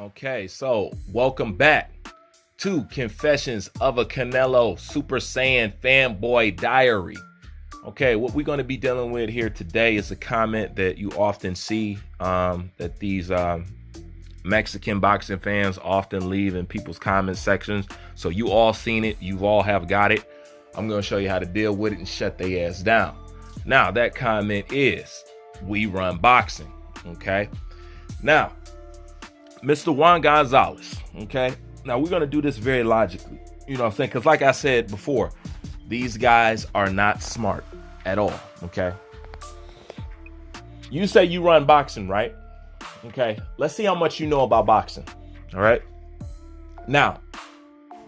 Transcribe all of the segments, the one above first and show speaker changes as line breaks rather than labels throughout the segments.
Okay, so welcome back to Confessions of a Canelo Super Saiyan Fanboy Diary. Okay, what we're going to be dealing with here today is a comment that you often see that these Mexican boxing fans often leave in people's comment sections. So you all seen it, you all have got it. I'm going to show you how to deal with it and shut their ass down. Now, that comment is, we run boxing. Okay, now Mr. Juan Gonzalez, okay? Now, we're going to do this very logically. You know what I'm saying? Because like I said before, these guys are not smart at all, okay? You say you run boxing, right? Okay, let's see how much you know about boxing, all right? Now,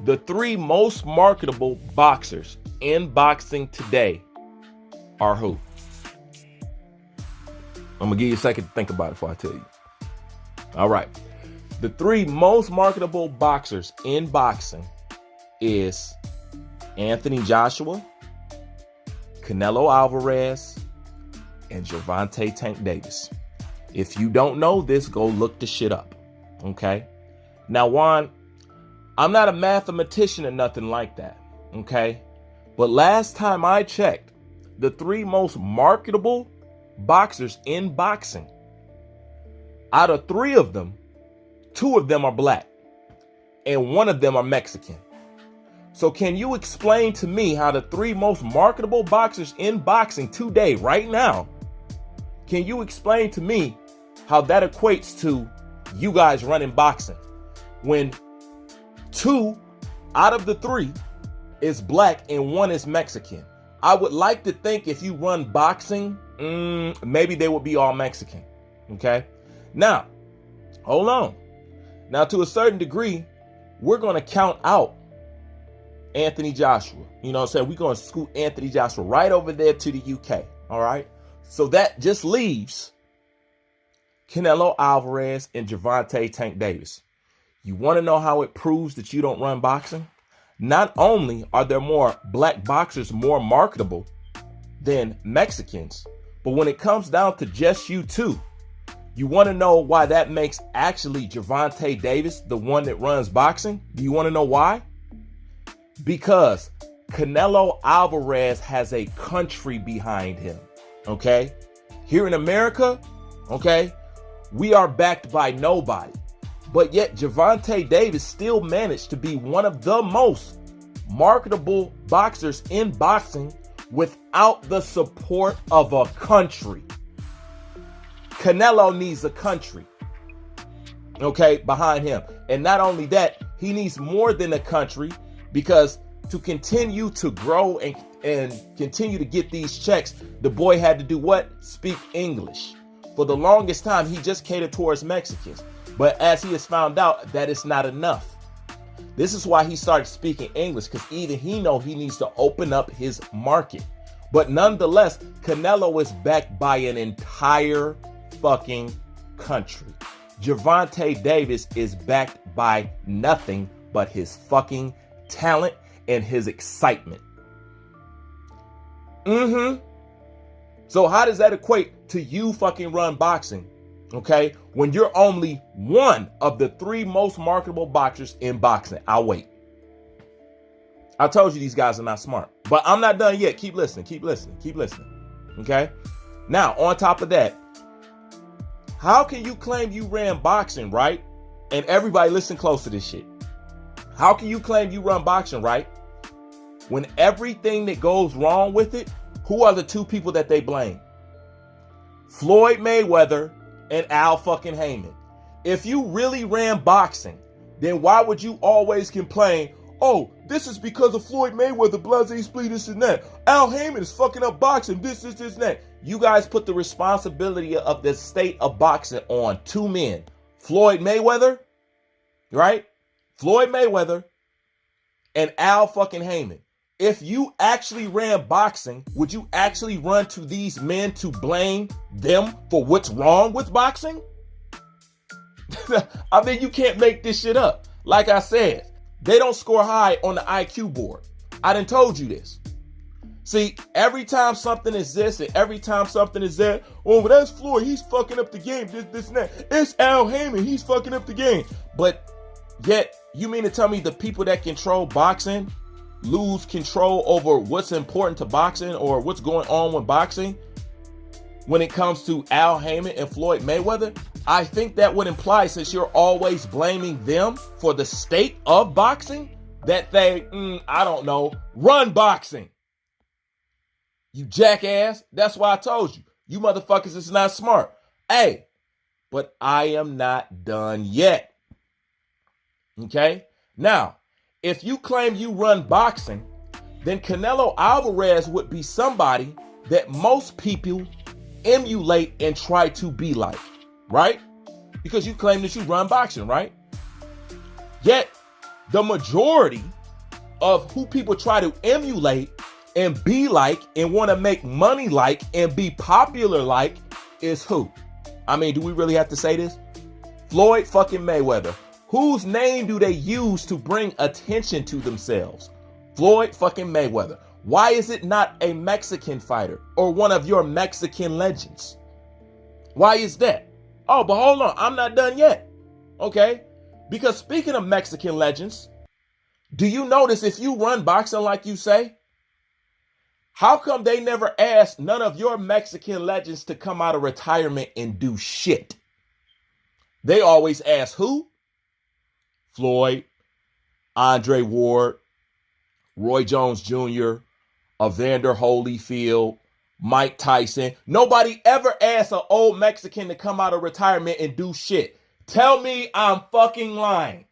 the three most marketable boxers in boxing today are who? I'm going to give you a second to think about it before I tell you. All right. The three most marketable boxers in boxing is Anthony Joshua, Canelo Alvarez, and Gervonta Tank Davis. If you don't know this, go look the shit up. Okay? Now, Juan, I'm not a mathematician or nothing like that. Okay? But last time I checked, the three most marketable boxers in boxing, out of three of them, two of them are black and one of them are Mexican. So can you explain to me how the three most marketable boxers in boxing today, right now, can you explain to me how that equates to you guys running boxing when two out of the three is black and one is Mexican? I would like to think if you run boxing, maybe they would be all Mexican. Okay. Now, hold on. Now, to a certain degree, we're going to count out Anthony Joshua. You know what I'm saying? We're going to scoot Anthony Joshua right over there to the UK. All right. So that just leaves Canelo Alvarez and Gervonta Tank Davis. You want to know how it proves that you don't run boxing? Not only are there more black boxers more marketable than Mexicans, but when it comes down to just you two, you want to know why that makes actually Gervonta Davis the one that runs boxing? Do you want to know why? Because Canelo Alvarez has a country behind him, okay? Here in America, okay, we are backed by nobody. But yet Gervonta Davis still managed to be one of the most marketable boxers in boxing without the support of a country. Canelo needs a country, okay, behind him. And not only that, he needs more than a country, because to continue to grow and continue to get these checks, the boy had to do what? Speak English. For the longest time, he just catered towards Mexicans. But as he has found out, that is not enough. This is why he started speaking English, because even he knows he needs to open up his market. But nonetheless, Canelo is backed by an entire fucking country. Gervonta Davis is backed by nothing but his fucking talent and his excitement. So how does that equate to you fucking run boxing? Okay, when you're only one of the three most marketable boxers in boxing. I'll wait. I told you these guys are not smart, but I'm not done yet. Keep listening, keep listening, keep listening. Okay, now on top of that, how can you claim you ran boxing, right? And everybody listen close to this shit. How can you claim you run boxing, right, when everything that goes wrong with it, who are the two people that they blame? Floyd Mayweather and Al fucking Heyman. If you really ran boxing, then why would you always complain, oh, this is because of Floyd Mayweather, blase, split, this and that. Al Heyman is fucking up boxing, this, and that. You guys put the responsibility of the state of boxing on two men. Floyd Mayweather, right? Floyd Mayweather and Al fucking Heyman. If you actually ran boxing, would you actually run to these men to blame them for what's wrong with boxing? I mean, you can't make this shit up. Like I said, they don't score high on the IQ board. I done told you this. See, every time something is this and every time something is that, oh, well, that's Floyd. He's fucking up the game. This, and that. It's Al Heyman. He's fucking up the game. But yet, you mean to tell me the people that control boxing lose control over what's important to boxing or what's going on with boxing when it comes to Al Heyman and Floyd Mayweather? I think that would imply, since you're always blaming them for the state of boxing, that they, I don't know, run boxing. You jackass. That's why I told you. You motherfuckers is not smart. Hey, but I am not done yet. Okay? Now, if you claim you run boxing, then Canelo Alvarez would be somebody that most people emulate and try to be like, right? Because you claim that you run boxing, right? Yet, the majority of who people try to emulate and be like and want to make money like and be popular like is who? I mean, do we really have to say this? Floyd fucking Mayweather. Whose name do they use to bring attention to themselves? Floyd fucking Mayweather. Why is it not a Mexican fighter or one of your Mexican legends? Why is that? Oh, but hold on. I'm not done yet. Okay? Because speaking of Mexican legends, do you notice if you run boxing like you say, how come they never asked none of your Mexican legends to come out of retirement and do shit? They always ask who? Floyd, Andre Ward, Roy Jones Jr., Evander Holyfield, Mike Tyson. Nobody ever asked an old Mexican to come out of retirement and do shit. Tell me I'm fucking lying.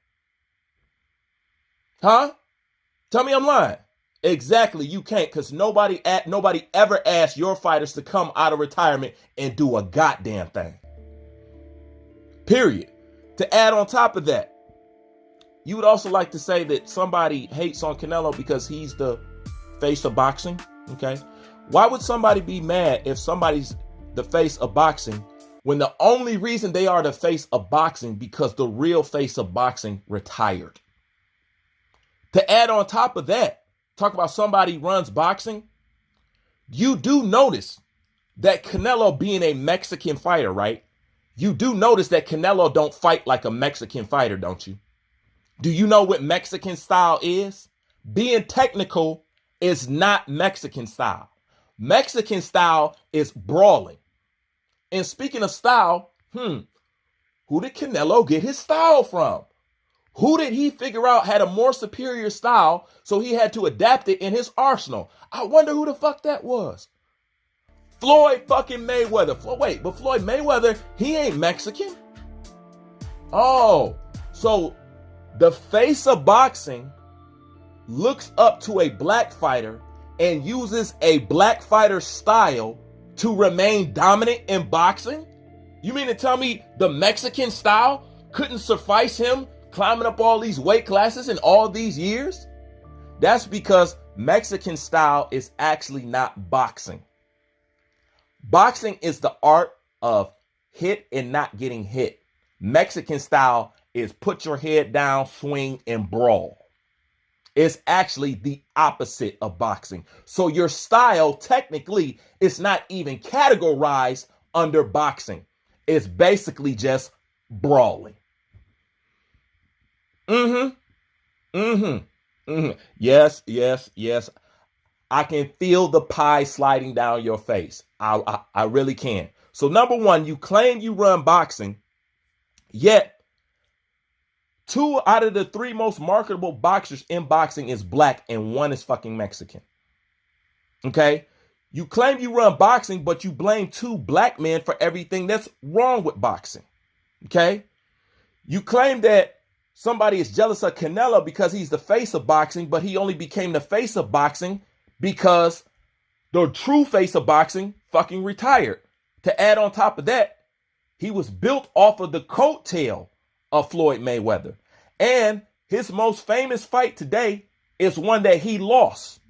Huh? Tell me I'm lying. Exactly, you can't, because nobody ever asked your fighters to come out of retirement and do a goddamn thing. Period. To add on top of that, you would also like to say that somebody hates on Canelo because he's the face of boxing, okay? Why would somebody be mad if somebody's the face of boxing when the only reason they are the face of boxing because the real face of boxing retired? To add on top of that, talk about somebody runs boxing. You do notice that Canelo being a Mexican fighter, right? You do notice that Canelo don't fight like a Mexican fighter, don't you? Do you know what Mexican style is? Being technical is not Mexican style. Mexican style is brawling. And speaking of style, who did Canelo get his style from? Who did he figure out had a more superior style, so he had to adapt it in his arsenal? I wonder who the fuck that was. Floyd fucking Mayweather. Wait, but Floyd Mayweather, he ain't Mexican? Oh, so the face of boxing looks up to a black fighter and uses a black fighter's style to remain dominant in boxing? You mean to tell me the Mexican style couldn't suffice him climbing up all these weight classes in all these years? That's because Mexican style is actually not boxing. Boxing is the art of hit and not getting hit. Mexican style is put your head down, swing, and brawl. It's actually the opposite of boxing. So your style technically is not even categorized under boxing. It's basically just brawling. Yes. I can feel the pie sliding down your face. I really can. So number one, you claim you run boxing, yet 2 out of the 3 most marketable boxers in boxing is black and 1 is fucking Mexican. Okay? You claim you run boxing, but you blame 2 black men for everything that's wrong with boxing. Okay? You claim that somebody is jealous of Canelo because he's the face of boxing, but he only became the face of boxing because the true face of boxing fucking retired. To add on top of that, he was built off of the coattail of Floyd Mayweather. And his most famous fight today is one that he lost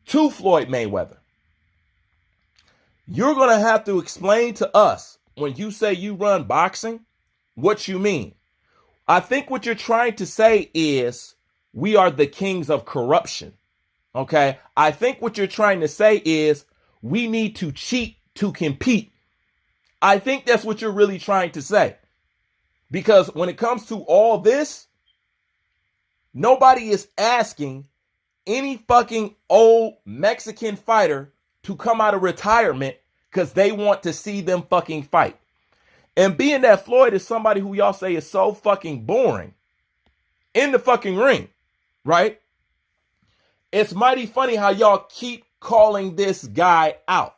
to Floyd Mayweather. You're going to have to explain to us when you say you run boxing, what you mean. I think what you're trying to say is we are the kings of corruption. Okay. I think what you're trying to say is we need to cheat to compete. I think that's what you're really trying to say. Because when it comes to all this, nobody is asking any fucking old Mexican fighter to come out of retirement because they want to see them fucking fight. And being that Floyd is somebody who y'all say is so fucking boring in the fucking ring, right? It's mighty funny how y'all keep calling this guy out.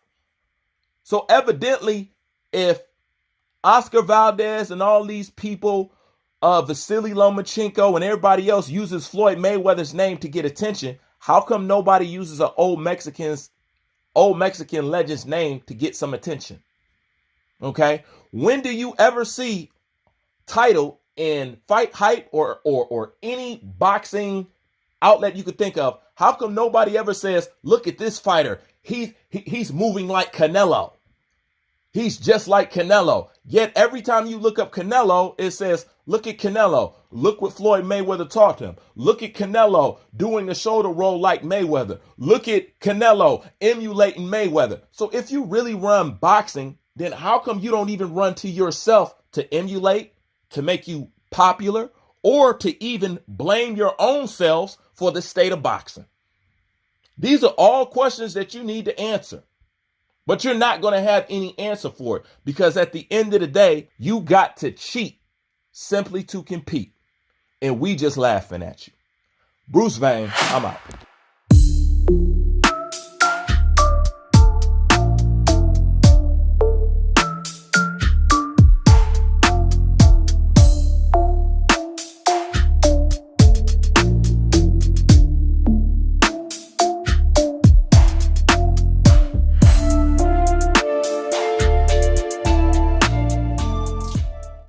So evidently, if Oscar Valdez and all these people, Vasily Lomachenko and everybody else uses Floyd Mayweather's name to get attention, how come nobody uses an old Mexican legend's name to get some attention? Okay. When do you ever see title in Fight Hype or any boxing outlet you could think of? How come nobody ever says, look at this fighter. He's moving like Canelo. He's just like Canelo. Yet every time you look up Canelo, it says, look at Canelo. Look what Floyd Mayweather taught him. Look at Canelo doing the shoulder roll like Mayweather. Look at Canelo emulating Mayweather. So if you really run boxing, then how come you don't even run to yourself to emulate, to make you popular, or to even blame your own selves for the state of boxing? These are all questions that you need to answer. But you're not going to have any answer for it because at the end of the day, you got to cheat simply to compete. And we just laughing at you. Bruce Vane, I'm out.